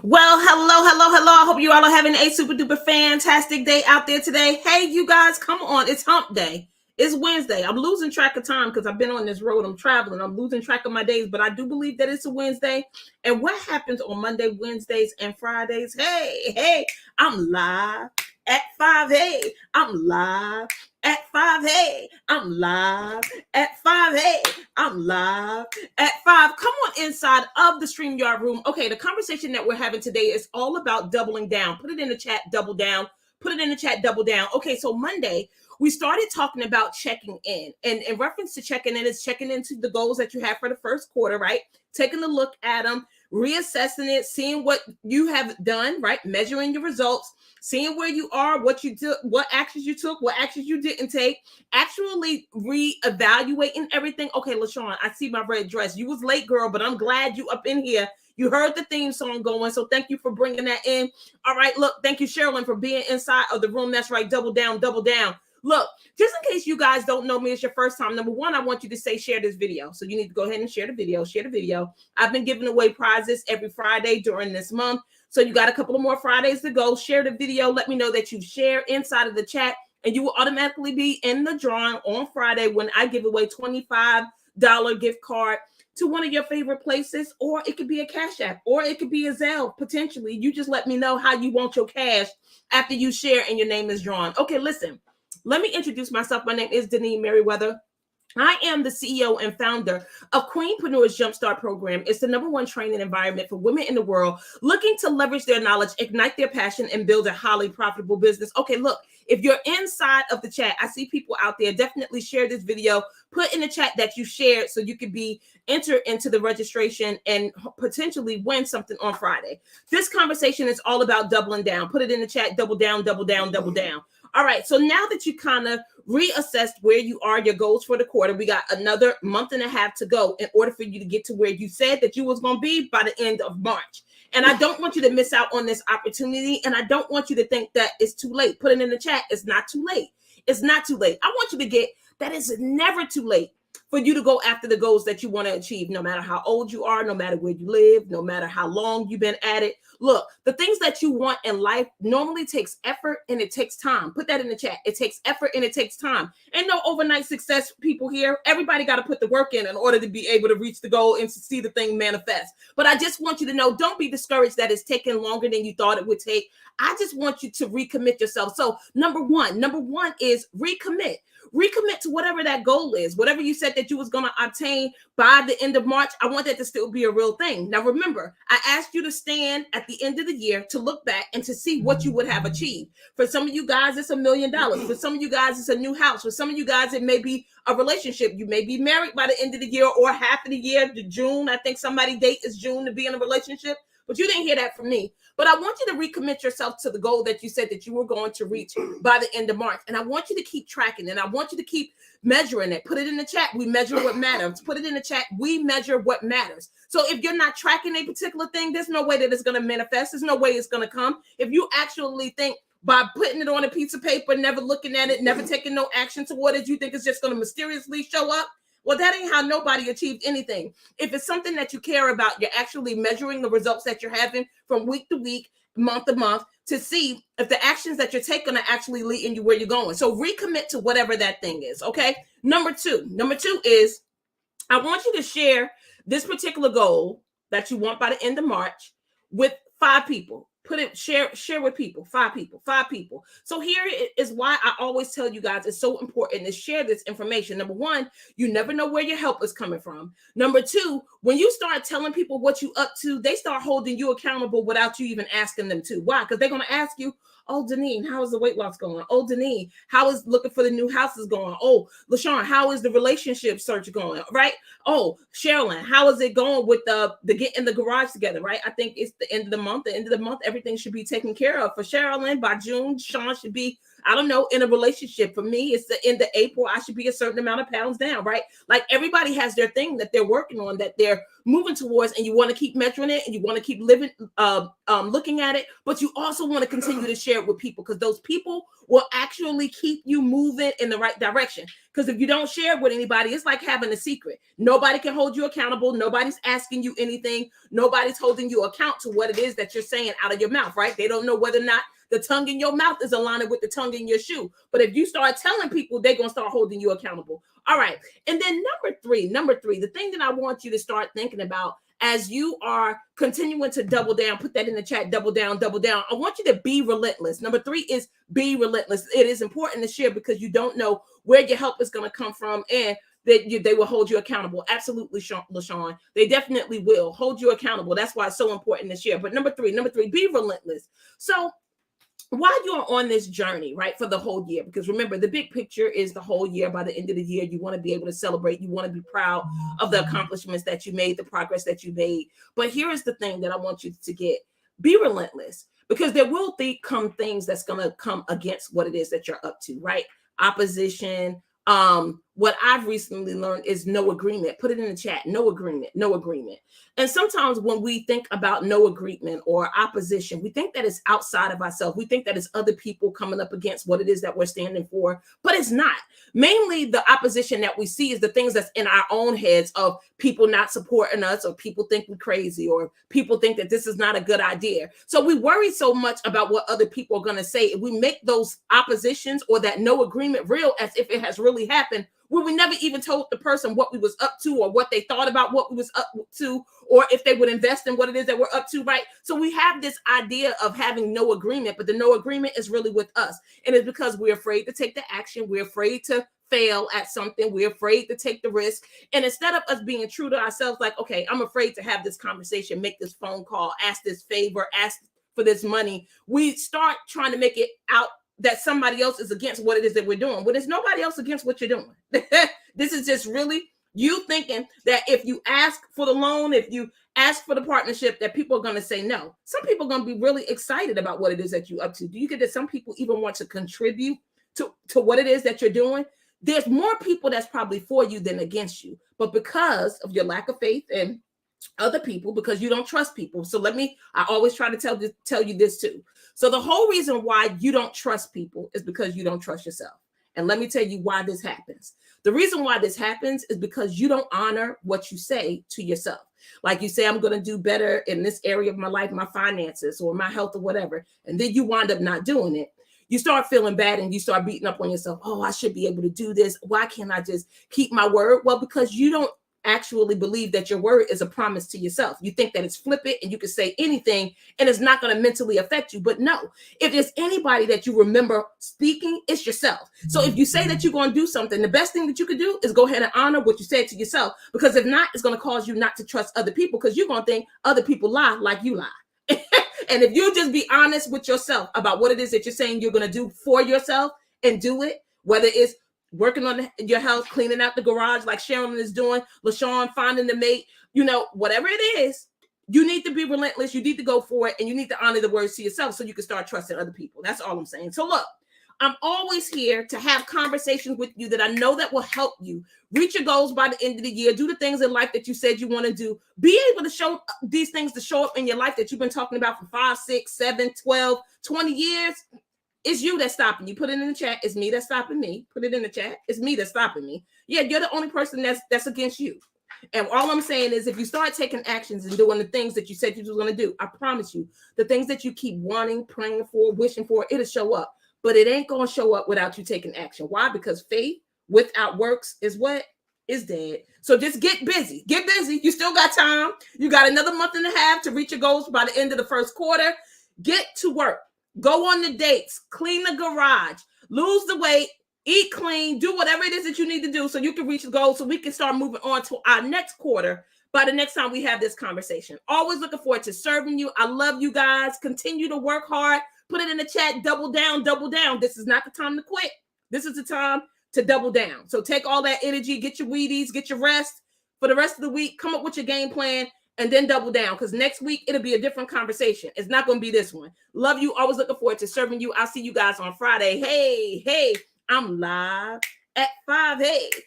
Well, hello, hello, hello. I hope you all are having a super duper fantastic day out there today. Hey, you guys, come on. It's hump day. It's Wednesday. I'm losing track of time because I've been on this road. I'm traveling. I'm losing track of my days, but I do believe that it's a Wednesday. And what happens on Monday, Wednesdays, and Fridays? Hey, I'm live at 5. Hey, I'm live at 5. Hey, I'm live at 5. Hey, I'm live at 5. Come on inside of the StreamYard room. Okay, the conversation that we're having today is all about doubling down. Put it in the chat, double down. Put it in the chat, double down. Okay, so Monday, we started talking about checking in. And in reference to checking in, is checking into the goals that you have for the first quarter, right? Taking a look at them, reassessing it, seeing what you have done, right? Measuring your results, seeing where you are, what you did, what actions you took, what actions you didn't take, actually reevaluating everything. Okay, LaShawn, I see my red dress. You was late, girl, but I'm glad you up in here. You heard the theme song going, so thank you for bringing that in. All right, look, thank you, Sherilyn, for being inside of the room. That's right, double down, double down. Look, just in case you guys don't know me, it's your first time. Number one, I want you to say share this video. So you need to go ahead and share the video. Share the video. I've been giving away prizes every Friday during this month. So you got a couple of more Fridays to go. Share the video. Let me know that you share inside of the chat, and you will automatically be in the drawing on Friday when I give away $25 gift card to one of your favorite places, or it could be a Cash App, or it could be a Zelle, potentially. You just let me know how you want your cash after you share and your name is drawn. Okay, listen. Let me introduce myself. My name is Denise Merriweather. I am the CEO and founder of Queenpreneurs Jumpstart Program. It's the #1 training environment for women in the world looking to leverage their knowledge, ignite their passion, and build a highly profitable business. Okay, look, if you're inside of the chat, I see people out there. Definitely share this video. Put in the chat that you shared so you could be entered into the registration and potentially win something on Friday. This conversation is all about doubling down. Put it in the chat, double down, double down, double down. All right, so now that you kind of reassessed where you are, your goals for the quarter, we got another month and a half to go in order for you to get to where you said that you was going to be by the end of March. And I don't want you to miss out on this opportunity, and I don't want you to think that it's too late. Put it in the chat. It's not too late. It's not too late. I want you to get that it's never too late for you to go after the goals that you want to achieve, no matter how old you are, no matter where you live, no matter how long you've been at it. Look, the things that you want in life normally takes effort and it takes time. Put that in the chat. It takes effort and it takes time. Ain't no overnight success people here. Everybody got to put the work in order to be able to reach the goal and to see the thing manifest. But I just want you to know, don't be discouraged that it's taking longer than you thought it would take. I just want you to recommit yourself. So number one is recommit. Recommit to whatever that goal is. Whatever you said that you was going to obtain by the end of March, I want that to still be a real thing. Now, remember, I asked you to stand at the end of the year to look back and to see what you would have achieved. For some of you guys, it's $1 million. For some of you guys, it's a new house. For some of you guys, it may be a relationship. You may be married by the end of the year or half of the year to June. I think somebody's date is June to be in a relationship. But you didn't hear that from me. But I want you to recommit yourself to the goal that you said that you were going to reach by the end of March. And I want you to keep tracking, and I want you to keep measuring it. Put it in the chat. We measure what matters. Put it in the chat. We measure what matters. So if you're not tracking a particular thing, there's no way that it's going to manifest. There's no way it's going to come. If you actually think by putting it on a piece of paper, never looking at it, never taking no action toward it, you think it's just going to mysteriously show up. Well, that ain't how nobody achieved anything. If it's something that you care about, you're actually measuring the results that you're having from week to week, month to month, to see if the actions that you're taking are actually leading you where you're going. So recommit to whatever that thing is, okay? Number two is I want you to share this particular goal that you want by the end of March with 5 people. Put it, share with people, 5 people. So here is why I always tell you guys it's so important to share this information. Number one, you never know where your help is coming from. Number two, when you start telling people what you up to, they start holding you accountable without you even asking them to. Why? Because they're going to ask you, oh, Deneen, how is the weight loss going? Oh, Deneen, how is looking for the new houses going? Oh, LaShawn, how is the relationship search going? Right? Oh, Sherilyn, how is it going with the getting the garage together? Right? I think it's the end of the month. The end of the month, everything should be taken care of. For Sherilyn, by June, Sean should be I don't know, in a relationship. For me, it's the end of April. I should be a certain amount of pounds down, right? Like everybody has their thing that they're working on, that they're moving towards, and you want to keep measuring it and you want to keep living, looking at it, but you also want to continue to share it with people, because those people will actually keep you moving in the right direction. Because if you don't share it with anybody, it's like having a secret. Nobody can hold you accountable. Nobody's asking you anything. Nobody's holding you account to what it is that you're saying out of your mouth, right? They don't know whether or not the tongue in your mouth is aligned with the tongue in your shoe. But if you start telling people, they're going to start holding you accountable. All right. And then number three, the thing that I want you to start thinking about as you are continuing to double down, put that in the chat, double down. I want you to be relentless. Number 3 is be relentless. It is important to share because you don't know where your help is going to come from, and that they will hold you accountable. Absolutely, LaShawn. They definitely will hold you accountable. That's why it's so important to share. But number three, be relentless. So while you're on this journey, right, for the whole year, because remember, the big picture is the whole year. By the end of the year, you want to be able to celebrate. You want to be proud of the accomplishments that you made, the progress that you made. But here is the thing that I want you to get. Be relentless, because there will come things that's going to come against what it is that you're up to, right? Opposition. What I've recently learned is no agreement. Put it in the chat. No agreement. And sometimes when we think about no agreement or opposition, we think that it's outside of ourselves. We think that it's other people coming up against what it is that we're standing for, but it's not. Mainly the opposition that we see is the things that's in our own heads, of people not supporting us, or people think we're crazy, or people think that this is not a good idea. So we worry so much about what other people are going to say. If we make those oppositions or that no agreement real as if it has really happened, where we never even told the person what we was up to, or what they thought about what we was up to, or if they would invest in what it is that we're up to, right? So we have this idea of having no agreement, but the no agreement is really with us. And it's because we're afraid to take the action. We're afraid to fail at something. We're afraid to take the risk. And instead of us being true to ourselves, like, okay, I'm afraid to have this conversation, make this phone call, ask this favor, ask for this money, we start trying to make it out that somebody else is against what it is that we're doing. Well, there's nobody else against what you're doing. This is just really you thinking that if you ask for the loan, if you ask for the partnership, that people are going to say no. Some people are going to be really excited about what it is that you're up to. Do you get that some people even want to contribute to what it is that you're doing? There's more people that's probably for you than against you. But because of your lack of faith and other people, because you don't trust people. So I always try to tell you this too. So the whole reason why you don't trust people is because you don't trust yourself. And let me tell you why this happens. The reason why this happens is because you don't honor what you say to yourself. Like you say, I'm going to do better in this area of my life, my finances or my health or whatever. And then you wind up not doing it. You start feeling bad and you start beating up on yourself. Oh, I should be able to do this. Why can't I just keep my word? Well, because you don't actually believe that your word is a promise to yourself. You think that it's flippant and you can say anything and it's not going to mentally affect you. But no, if there's anybody that you remember speaking, it's yourself. So if you say that you're going to do something, the best thing that you could do is go ahead and honor what you said to yourself, because if not, it's going to cause you not to trust other people, because you're going to think other people lie like you lie. And if you just be honest with yourself about what it is that you're saying you're going to do for yourself and do it, whether it's working on your health, cleaning out the garage like Sharon is doing, LaShawn finding the mate, whatever it is, you need to be relentless. You need to go for it, and you need to honor the words to yourself so you can start trusting other people. That's all I'm saying. So look, I'm always here to have conversations with you that I know that will help you reach your goals by the end of the year, do the things in life that you said you want to do, be able to show these things to show up in your life that you've been talking about for 5, 6, 7, 12, 20 years. It's you that's stopping you. Put it in the chat. It's me that's stopping me. Put it in the chat. It's me that's stopping me. Yeah, you're the only person that's against you. And all I'm saying is, if you start taking actions and doing the things that you said you were going to do, I promise you, the things that you keep wanting, praying for, wishing for, it'll show up. But it ain't going to show up without you taking action. Why? Because faith without works is what? Is dead. So just get busy. Get busy. You still got time. You got another month and a half to reach your goals by the end of the first quarter. Get to work. Go on the dates, clean the garage, lose the weight, eat clean, do whatever it is that you need to do so you can reach the goal, so we can start moving on to our next quarter by the next time we have this conversation. Always looking forward to serving you. I love you guys. Continue to work hard. Put it in the chat. Double down, double down. This is not the time to quit. This is the time to double down. So take all that energy, get your Wheaties, get your rest for the rest of the week. Come up with your game plan and then double down, because next week it'll be a different conversation. It's not going to be this one. Love you. Always looking forward to serving you. I'll see you guys on Friday. Hey, I'm live at 5. Hey.